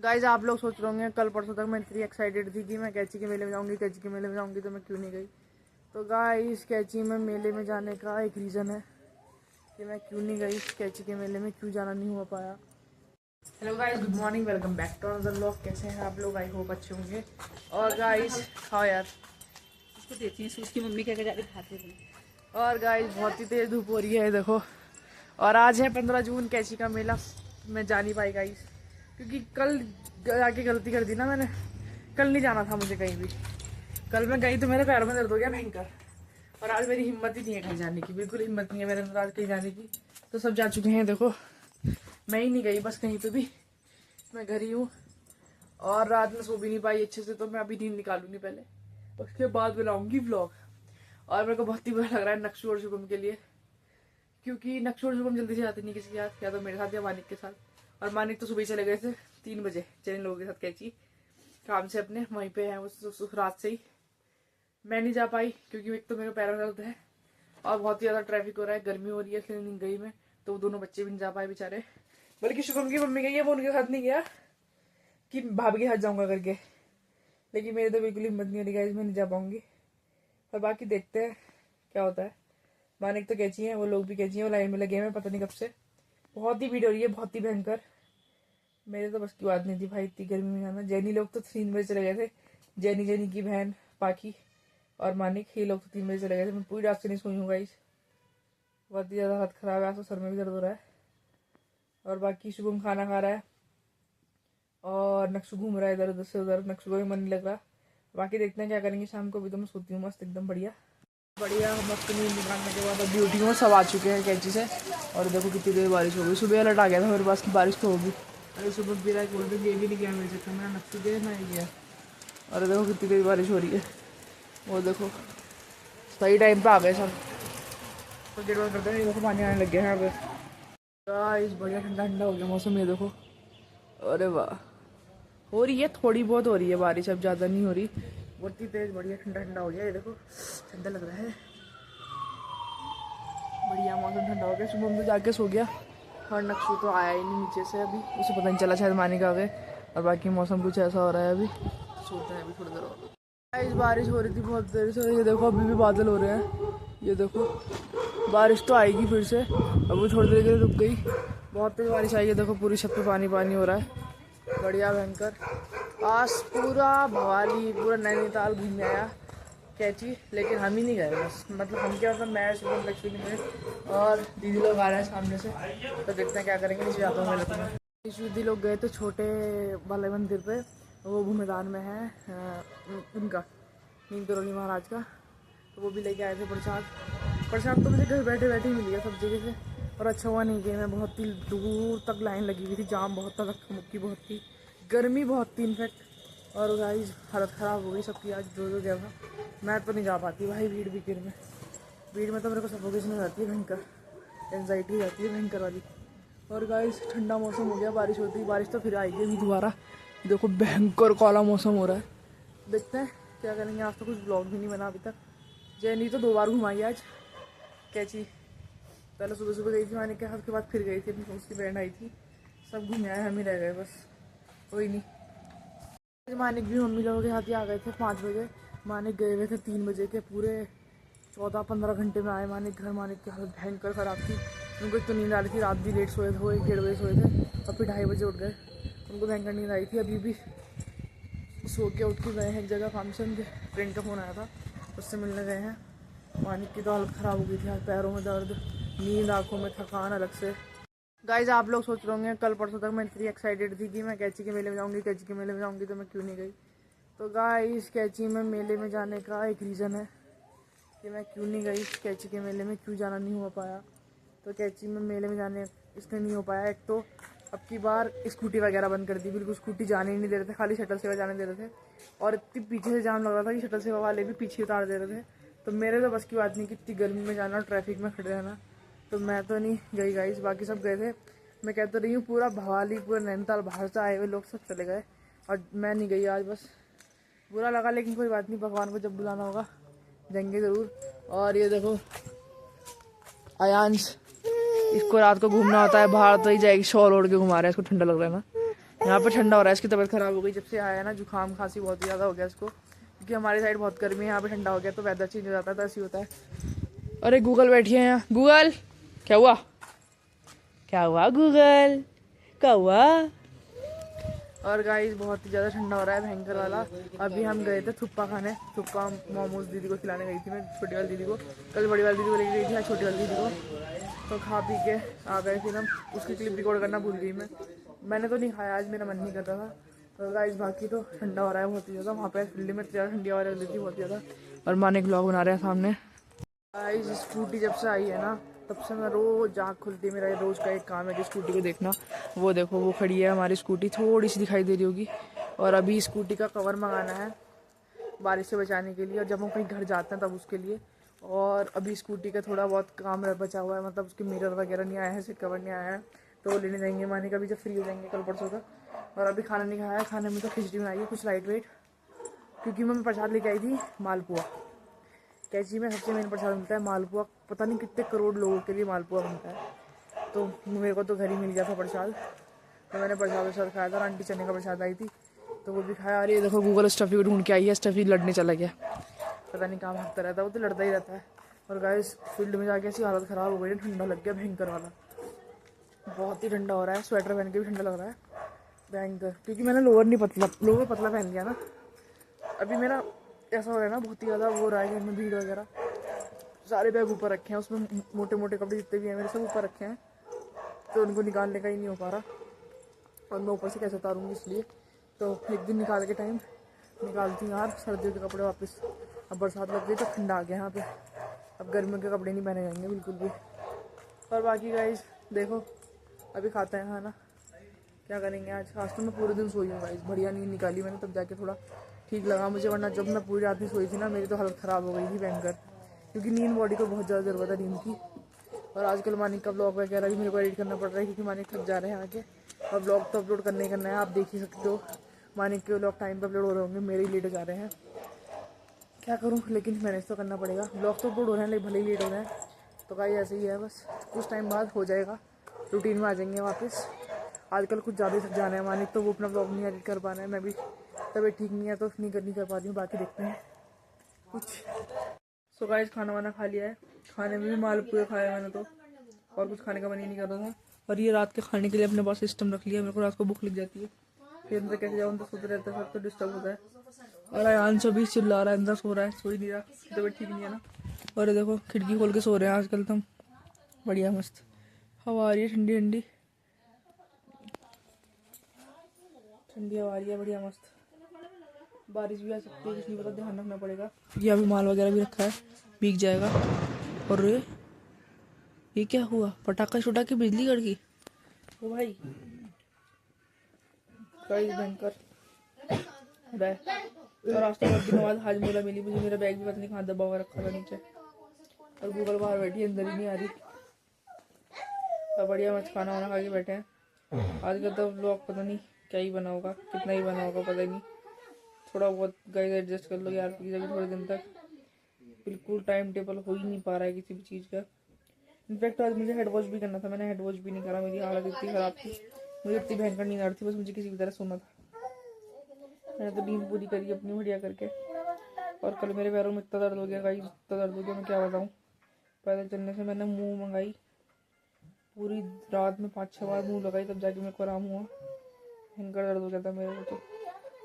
Guys आप लोग सोच रहे होंगे कल परसों तक मैं इतनी एक्साइटेड थी कि मैं कैची के मेले में जाऊंगी, कैची के मेले में जाऊंगी, तो मैं क्यों नहीं गई। तो गाइज कैची में मेले में जाने का एक रीज़न है कि मैं क्यों नहीं गई कैची के मेले में, क्यों जाना नहीं हो पाया। Hello guys, good morning, welcome back to another vlog. कैसे हैं आप लोग? आई होप अच्छे होंगे। और गाइज खाओ यार, उसको देती है, उसकी मम्मी क्या जाके खाते थे। और गाइज बहुत ही तेज धूप हो रही है देखो। और आज है 15 जून, कैची का मेला। मैं जा नहीं पाई गाइज, क्योंकि कल जाके गलती कर दी ना मैंने। कल नहीं जाना था मुझे कहीं भी। कल मैं गई तो मेरे पैरों में दर्द हो गया भयंकर। और आज मेरी हिम्मत ही नहीं है कहीं जाने की, बिल्कुल हिम्मत नहीं है मेरे अंदर आज कहीं जाने की। तो सब जा चुके हैं देखो, मैं ही नहीं गई बस कहीं पे भी। मैं घर ही हूँ और रात में सो भी नहीं पाई अच्छे से, तो मैं अभी नींद निकालूंगी पहले, उसके बाद बनाऊंगी व्लॉग। और मेरे को बहुत ही बुरा लग रहा है नक्शू और शुभम के लिए, क्योंकि नक्शू और शुभम जल्दी से जाते नहीं किसी के साथ, या तो मेरे साथ या मानिक के साथ। और मानिक तो सुबह चले गए थे 3 बजे जिन लोगों के साथ कैची काम से अपने, वहीं पे है वो रात से ही। मैं नहीं जा पाई क्योंकि एक तो मेरे पैरों में दर्द है और बहुत ही ज़्यादा ट्रैफिक हो रहा है, गर्मी हो रही है, इसलिए नहीं गई मैं। तो वो दोनों बच्चे भी नहीं जा पाए बेचारे। बल्कि शुभम की मम्मी गई है, वो उनके साथ नहीं गया कि भाभी के साथ जाऊंगा करके। लेकिन मेरे तो बिल्कुल हिम्मत नहीं हो रही गाइस, मैं नहीं जा पाऊंगी। और बाकी देखते हैं क्या होता है। मानिक तो कैची है, वो लोग भी कैची है, वो लाइन में लगे हैं पता नहीं कब से। बहुत ही भीड़ हो रही है, बहुत ही भयंकर। मेरे तो बस की बात नहीं थी भाई इतनी गर्मी में जाना। जैनी लोग तो 3 बजे चले गए थे, जैनी की बहन पाखी और मानिक, ये लोग तो 3 बजे चले गए थे। मैं पूरी रात से नहीं सोई हूँ गाइस, बहुत ही ज़्यादा हाथ खराब है, आज तो सर में भी दर्द हो रहा है। और बाकी शुभम खाना खा रहा है और नक्शु घूम रहा है इधर उधर से उधर, नक्शु को भी मन नहीं लग रहा। बाकी देखते हैं क्या करेंगे शाम को। भी तो मैं सोती हूँ मस्त एकदम बढ़िया बढ़िया मस्त नींद निकालने के बाद अभी उठी हूँ। सब आ चुके हैं कैची से। और देखो कितनी देर बारिश हो गई, सुबह अलर्ट आ गया था मेरे पास की बारिश तो होगी। अरे सुबह भी कोल्ड ड्रिंक ये भी नहीं गया मेरे से, मेरा नक्शु गया ना ही गया। और देखो कितनी देर बारिश हो रही है, वो देखो सही टाइम पे आ गए सब। तो गेट बंद करते हैं, देखो पानी आने लग गया है यहाँ पे। इस बढ़िया ठंडा ठंडा हो गया मौसम, ये देखो। अरे वाह, हो रही है थोड़ी बहुत हो रही है बारिश, अब ज़्यादा नहीं हो रही। बहुत ही तेज बढ़िया ठंडा ठंडा हो गया, ये देखो ठंडा लग रहा है, बढ़िया मौसम ठंडा हो गया। सुबह तो जाके सो गया और नक्शु तो आया ही नहीं नीचे से अभी, उसे पता नहीं चला शायद मानी का आ गए। और बाकी मौसम कुछ ऐसा हो रहा है अभी, सोते हैं अभी थोड़ी देर और। इस बारिश हो रही थी बहुत देर से, ये देखो अभी भी बादल हो रहे हैं, ये देखो बारिश तो आएगी फिर से। अभी थोड़ी देर के लिए रुक गई, बहुत तेज बारिश आई है, देखो पूरी छत पे पानी पानी हो रहा है, बढ़िया भयंकर। आज पूरा भवाली पूरा नैनीताल घूमने आया कैची, लेकिन हम ही नहीं गए बस। मतलब हम क्या, मतलब मैं शुभम लक्ष्मी में और दीदी लोग आ रहे हैं सामने से, तो देखते हैं क्या करेंगे। नीचे जाता हूँ मैं लगता है। दीदी लोग गए थे छोटे वाले मंदिर पे, वो भूमिदान में है उनका नीम करोली महाराज का, तो वो भी लेके आए थे प्रसाद। प्रसाद तो मुझे घर बैठे बैठे ही मिल गया सब जगह से, और अच्छा हुआ नहीं गई मैं, बहुत ही दूर तक लाइन लगी हुई थी, जाम बहुत था, धक्का मुक्की बहुत थी, गर्मी बहुत थी इनफैक्ट। और गाइस हालत ख़राब हो गई सबकी, आज जो गया था। मैं तो नहीं जा पाती भाई भीड़ भीड़ में, भीड़ में तो मेरे को सफोकेशन हो जाती है भयंकर, एनजाइटी हो जाती है भयंकर वाली। और गाइस ठंडा मौसम हो गया, बारिश होती है, बारिश तो फिर आएगी अभी दोबारा। देखो भयंकर काला मौसम हो रहा है, देखते हैं क्या करेंगे। आज तो कुछ ब्लॉग भी नहीं बना अभी तक। जैनी तो 2 बार घुमाई आज कैची, पहले सुबह सुबह गई थी मानिक के हाथ, के बाद फिर गई थी अपनी उसकी फ्रेंड आई थी, सब घूमे आए, हम ही रह गए बस, कोई नहीं। मानिक भी मम्मी लोगों के हाथ ही आ गए थे 5 बजे, मानिक गए हुए थे 3 बजे के, पूरे 14-15 घंटे में आए मानिक घर। मानिक की हालत भयंकर ख़राब थी, उनको एक तो नींद आ रही थी, रात भी लेट सोए थे, वो 1-1:30 बजे सोए थे और फिर 2:30 बजे उठ गए, उनको भयंकर नींद आई थी। अभी भी सो के उठ के गए हैं एक जगह काम से, उनके फ्रेंड का फ़ोन आया था, उससे मिलने गए हैं। मानिक की तो हालत ख़राब हो गई थी, पैरों में दर्द, नींद, आंखों में थकान अलग से। गाइज आप लोग सोच रहे होंगे कल परसों तक मैं इतनी एक्साइटेड थी कि मैं कैची के मेले में जाऊंगी, कैची के मेले में जाऊंगी, तो मैं क्यों नहीं गई। तो गाइज कैची में मेले में जाने का एक रीज़न है कि मैं क्यों नहीं गई कैची के मेले में, क्यों जाना नहीं हो पाया। तो कैची में मेले में जाने इसलिए नहीं हो पाया, एक तो अब की बार स्कूटी वगैरह बंद कर दी, बिल्कुल स्कूटी जाने ही नहीं दे रहे थे, खाली शटल सेवा जाने दे रहे थे। और इतनी पीछे से जाम लग रहा था कि शटल सेवा वाले भी पीछे उतार दे रहे थे। तो मेरे तो बस की बात नहीं कि इतनी गर्मी में जाना और ट्रैफिक में खड़े रहना, तो मैं तो नहीं गई गाइस, बाकी सब गए थे। मैं कहते रही हूँ पूरा भवाली पूरा नैनीताल बाहर से आए हुए लोग सब चले गए और मैं नहीं गई आज, बस बुरा लगा, लेकिन कोई बात नहीं, भगवान को जब बुलाना होगा जाएंगे ज़रूर। और ये देखो आयांश, इसको रात को घूमना होता है बाहर तो ही जाएगी, शॉल ओढ़ के घुमा रहा है, इसको ठंडा लग रहा है ना, यहाँ पे ठंडा हो रहा है, इसकी तबीयत खराब हो गई जब से आया है ना, जुकाम खांसी बहुत ही ज़्यादा हो गया इसको, क्योंकि हमारी साइड बहुत गर्मी है, यहाँ पे ठंडा हो गया तो वेदर चेंज हो जाता है तो ऐसे ही होता है। अरे गूगल बैठी है यहाँ, गूगल क्या हुआ, क्या हुआ गूगल, क्या हुआ। और गाइस बहुत ही ज़्यादा ठंडा हो रहा है, भयंकर वाला। अभी हम गए थे थुप्पा खाने, थुप्पा मोमोज दीदी को खिलाने गई थी मैं, छोटी वाली दीदी को। कल बड़ी वाली दीदी को लेके गई थी, आज छोटी वाली दीदी को। तो खा पी के आ गए, फिर हम उसकी क्लिप रिकॉर्ड करना भूल गई मैंने तो नहीं खाया आज, मेरा मन नहीं करता था। तो गाइस बाकी तो ठंडा हो रहा है बहुत ही ज़्यादा, वहाँ पे फील्ड में ज़्यादा ठंडी हवा लग रही थी बहुत ज़्यादा। और माँ ने एक ब्लॉग बना रहे हैं सामने। गाइस स्कूटी जब से आई है ना, तब से मैं रोज़ आँख खुलती है, मेरा रोज़ का एक काम है कि स्कूटी को देखना। वो देखो वो खड़ी है हमारी स्कूटी, थोड़ी सी दिखाई दे रही होगी। और अभी स्कूटी का कवर मंगाना है बारिश से बचाने के लिए, और जब हम कहीं घर जाते हैं तब उसके लिए। और अभी स्कूटी का थोड़ा बहुत काम बचा हुआ है, मतलब उसके मिरर वगैरह नहीं आया है, सीट कवर नहीं आया है, तो वो लेने जाएंगे मानी का भी जब फ्री हो जाएंगे कल परसों का। और अभी खाना नहीं खाया है, खाने में तो खिचड़ी बनाई है कुछ लाइट वेट, क्योंकि मैं प्रसाद लेके आई थी मालपुआ। कैची में सबसे मेन प्रसाद मिलता है मालपुआ, पता नहीं कितने करोड़ लोगों के लिए मालपुआ बनता है। तो मेरे को तो घर ही मिल गया था प्रसाद, तो मैंने प्रसाद खाया था। और आंटी चने का प्रसाद आई थी तो वो भी खाया। अरे देखो गूगल स्टफी को ढूंढ के आई है, स्टफी लड़ने चला गया, पता नहीं कहाँ भागता रहता है, वो तो लड़ता ही रहता है। और गाइस फील्ड में जाके ऐसी हालत ख़राब हो गई, ठंडा लग गया भयंकर वाला, बहुत ही ठंडा हो रहा है। स्वेटर पहन के भी ठंडा लग रहा है भयंकर, क्योंकि मैंने लोअर पतला पहन लिया ना। अभी मेरा ऐसा हो रहा है ना, बहुत ही ज़्यादा वो हो रहा है घर में, भीड़ वगैरह, सारे बैग ऊपर रखे हैं, उसमें मोटे मोटे कपड़े जितने भी हैं मेरे सब ऊपर रखे हैं, तो उनको निकालने का ही नहीं हो पा रहा। और मैं ऊपर से कैसे उतारूँगी, इसलिए तो एक दिन निकाल के टाइम निकालती हूँ यार सर्दियों के कपड़े वापस। अब बरसात लग गई तो ठंडा आ गया यहाँ पे, अब गर्मियों के कपड़े नहीं पहने जाएंगे बिल्कुल भी। और बाकी गाइस देखो अभी खाते हैं खाना, क्या करेंगे आज तो मैं पूरे दिन सोई हूँ गाइस, बढ़िया नींद निकाली मैंने, तब जाके थोड़ा ठीक लगा मुझे, वरना जब मैं पूरी रात में सोई थी ना, मेरी तो हालत ख़राब हो गई थी भयंकर, क्योंकि नींद बॉडी को बहुत ज़्यादा ज़रूरत है नींद की। और आजकल मानिक का ब्लॉग वगैरह भी मेरे को एडिट करना पड़ रहा है, क्योंकि मानिक थक जा रहे हैं आके, और ब्लॉग तो अपलोड करना ही करना है, आप देख ही सकते हो। मानिक के ब्लॉग टाइम पर अपलोड हो रहे होंगे, मेरे ही लेट हो जा रहे हैं, क्या करूँ, लेकिन मैनेज तो करना पड़ेगा। ब्लॉग तो अपलोड हो रहे हैं लेकिन भले ही लेट हो रहे हैं, तो भाई ऐसे ही है, बस कुछ टाइम बाद हो जाएगा, रूटीन में आ जाएंगे वापस। आजकल कुछ ज़्यादा ही थक जाना है मानिक, तो वो अपना ब्लॉग नहीं एडिट कर पा रहे हैं, मैं भी तबीयत ठीक नहीं है तो नहीं कर पा रही हूँ, बाकी देखते हैं कुछ। सो गाइस खाना वाना खा लिया है, खाने में भी मालपुए खाया मैंने तो, और कुछ खाने का मन ही नहीं कर रहा था। और ये रात के खाने के लिए अपने पास सिस्टम रख लिया, मेरे को रात को भूख लग जाती है, फिर अंदर कैसे जाऊँ, तो सोते रहते हैं, सब तो डिस्टर्ब होता है। और अयान से भी चिल्ला रहा है, अंदर सो रहा है, सो ही नहीं रहा, तबीयत ठीक नहीं है ना। और ये देखो खिड़की खोल के सो रहे हैं आजकल तो, बढ़िया मस्त हवा आ रही है, ठंडी ठंडी ठंडी हवा आ रही है, बढ़िया मस्त। बारिश भी आ सकती है, कुछ नहीं पता, ध्यान रखना पड़ेगा, क्योंकि अभी माल वगैरह भी रखा है, भीग जाएगा। और ये क्या हुआ, पटाखा छुटा के बिजली कड़की, ओ भाई भयंकर। और आज तो बहुत दिनों बाद हाजमोला मिली मुझे, मेरा बैग भी पता नहीं कहाँ दबा हुआ रखा था नीचे, और गूगल बाहर बैठी अंदर ही नहीं आ रही। तो बढ़िया मस्त खाना वाना खा के बैठे हैं। आजकल तो व्लॉग पता नहीं क्या ही बना होगा, कितना ही बना होगा पता नहीं, थोड़ा बहुत गाइस एडजस्ट कर लो यार प्लीज़, अभी थोड़े दिन तक बिल्कुल टाइम टेबल हो ही नहीं पा रहा है किसी भी चीज़ का। इनफैक्ट आज मुझे हेड वॉश भी करना था, मैंने हेड वॉश भी नहीं करा, मेरी हालत इतनी ख़राब थी, मुझे इतनी भयंकर नींद आ रही थी, बस मुझे किसी भी तरह सोना था। मैंने तो नींद पूरी करी अपनी बढ़िया करके। और कल मेरे पैरों में इतना दर्द हो गया गाइस, इतना दर्द हो गया मैं क्या बताऊँ। पैदल चलने से मैंने मुँह मंगाई, पूरी रात में 5-6 बार मुँह लगाई, तब जाके मेरे को आराम हुआ, भयंकर दर्द हो गया था मेरे को तो।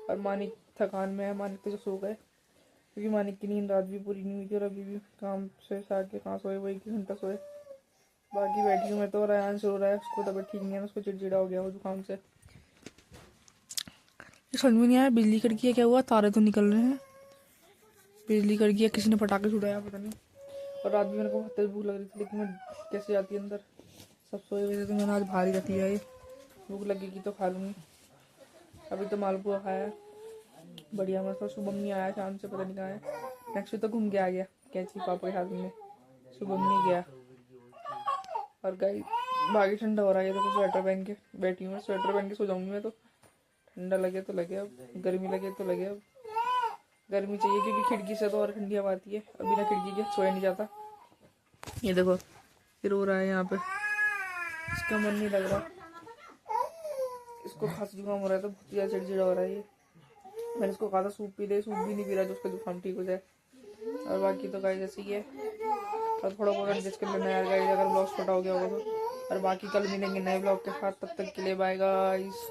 और मानिक थकान में है, मानिक तो जो सो गए, क्योंकि मानिक की नींद रात भी पूरी नहीं हुई थी, और अभी भी काम से आके कहाँ सोए, वही 1 घंटा सोए। बाकी बैठी हूँ मैं तो, रयान सो रहा है, उसको तबीयत ठीक नहीं है ना, उसको चिड़चिड़ा हो गया वो जुकाम से। समझ में नहीं आया बिजली कड़की है क्या हुआ, तारे तो निकल रहे हैं, बिजली कड़की है, किसी ने पटाखे छुड़ाया पता नहीं। और रात भी मेरे को बहुत तेज भूख लग रही थी, लेकिन मैं कैसे जाती अंदर, सब सोए हुए थे, तो मैंने आज भारी रख लिया, ये भूख लगेगी तो खा लूँगी। अभी तो मालपुआ खाया है बढ़िया मस्त। शुभम नहीं आया शाम से, पता नहीं कहाँ है, नेक्स्ट तो घूम के आ गया कैची पापा के साथ में, शुभम नहीं गया। और गाइस बाकी ठंडा हो रहा है, देखो स्वेटर पहन के बैठी हूँ, स्वेटर पहन के सो जाऊंगी मैं तो, ठंडा लगे तो लगे, अब गर्मी लगे तो लगे, अब गर्मी चाहिए क्योंकि खिड़की से तो और ठंडी हवा आती है, अभी ना खिड़की के सोया नहीं जाता। ये देखो फिर रो रहा है यहाँ पे, इसका मन नहीं लग रहा, इसको खांसी जुकाम हो रहा है तो बहुत ज़्यादा चिड़चिड़ा हो रहा है ये। मैंने इसको कहा था सूप पी ले, सूप भी नहीं पी रहा जो उसका जुकाम ठीक हो जाए। और बाकी तो गाइस जैसे ही है, और थोड़ा बहुत एडजस्ट कर लेना यार गाइस, अगर ब्लॉग छोटा हो गया होगा तो। और बाकी कल मिलेंगे नए ब्लॉग के साथ, तब तक के लिए बाय गाइस।